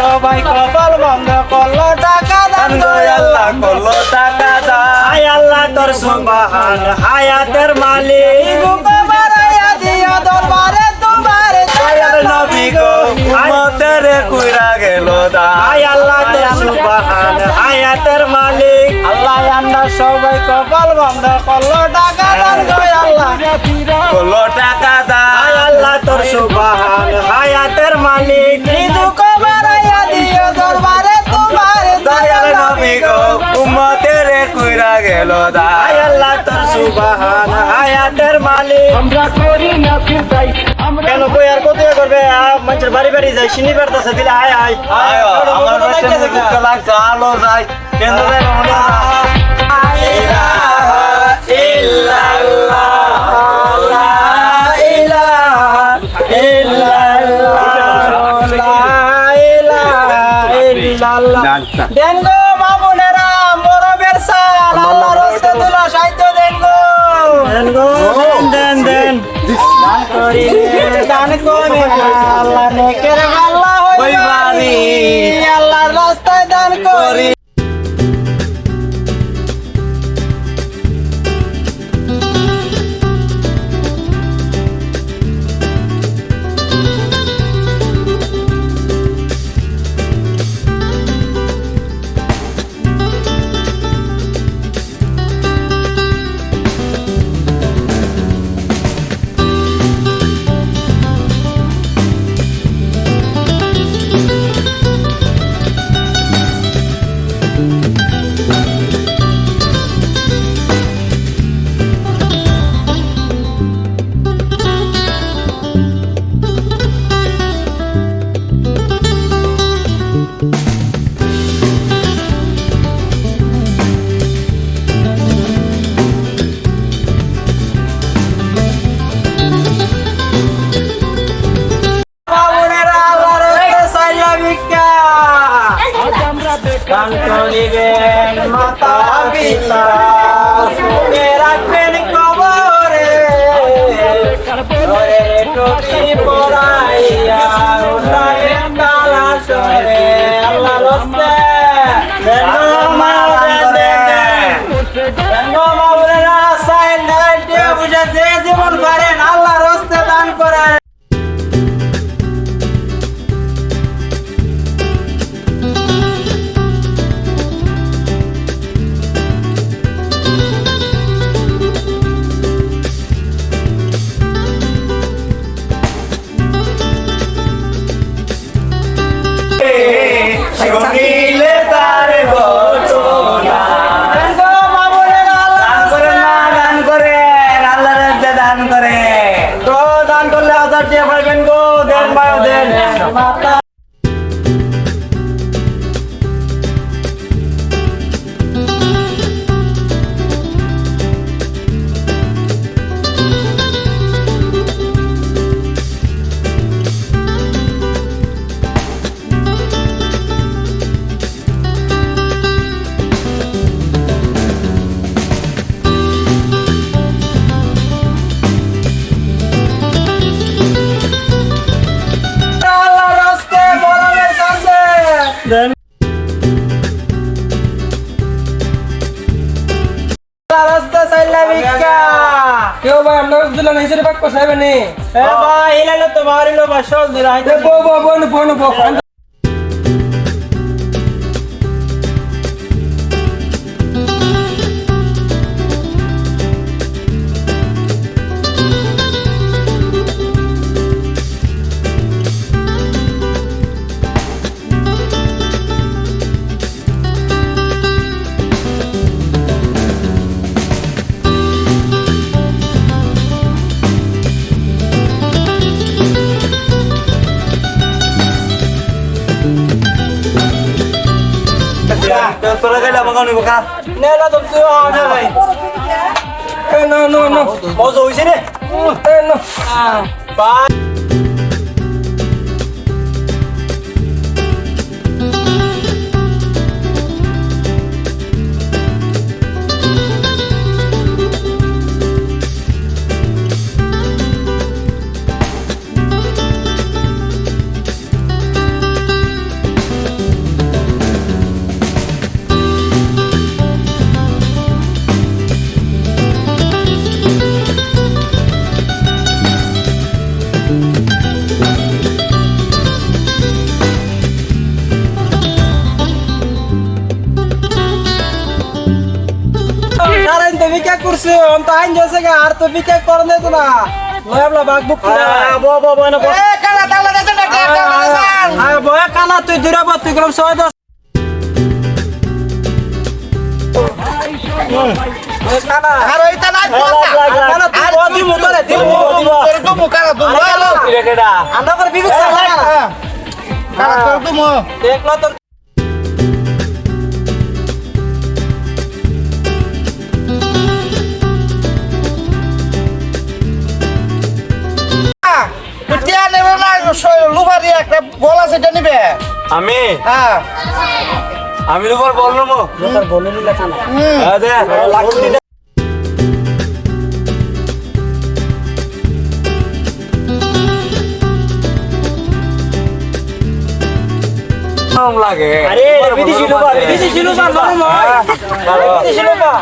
সবাই কপাল বন্ধ করলো টাকা দান গো আল্লাহ করলো টাকা দান। হায় আল্লাহ তোর সুবহান হায়াতের মালিক বাড়াইয়া দিয়া দরবারে তোমার দয়াল নবী গো উম্মতের কইরা গেল দান। হায় আল্লাহ তোর সুবহান হায়াতের মালিক আল্লাহ আমরা সবাই কপাল বন্ধ করলো টাকা দান গো আল্লাহ করলো টাকা দান। হায় আল্লাহ তোর সুবহান হায়াতের মালিক রিজুক বাড়াইয়া দিও দরবারে তোমার দয়াল নবী গো উম্মতের কইরা গেল দান। হায় আল্লাহ তোর সুবহান হায়াতের মালিক আমরা করি না ফিরতাই আমরা কেন কই আর কত করবে মানুষের বাড়ি বাড়ি যাই চিনি পারতেছে দিলে হায় হায় আয়ো আমার পেটে দুঃখ লাগছে আলো যাই কেন রে মনে ইলাহা ইল্লাল্লাহ লা ইলাহা ইল্লাল্লাহ লা ইলাহা ইল্লাল্লাহ। দেন গো মামুনেরা মোরবের সাল আল্লাহর রাস্তে দুলা সাহিত্য দেন গো দেন গো দেন দেন দান করে আল্লাহ নেকের আল্লাহ হইবানি আল্লাহর রাস্তায় দান করি। দান করিবেন মাতা পিতা সুখে রাখবেন কবরে টুপি পরাইয়া উঠাইবেন তালা সরে আল্লাহ রস্তে জীবন পারেন আল্লাহ রস্তে দান করেন। শুনিলে তার ঘটনা দান করেন আল্লাহর রাস্তায় দান করে তো দান করলে 1000 টাকা পাইবেন গো দেন মাও দেন মাতা দেন রাস্তা চাইলা ভিক্ষা কেউ ভাই আমরা দিলা নাই সরে বাক কসাইবে নি এ ভাই হিলালে তো মারিলো বা সব দিরা বো বো বো বো তোরা গেলে আমাকে নিব কা নেলা তো তুই আনে ভাই নো নো নো মজা হইছে রে নো ভাই করছি অন তো আইন যাচ্ছে গা আর তো বিকে করন দে তো না লয়াবলা বাগ বুক করে আয় বয়া কানা তুই দূরে বত তুই গ্রাম সবাই দস কানা কানা তুই বদি মোতরে আন্ডা করে বিবেক সালা দেখলো তো আমি হ্যাঁ আমি তোমার বলবো তোর বলে নিলে কানা লাগে আরে বিদেশি লোবা নরম হয় বিদেশি লোবা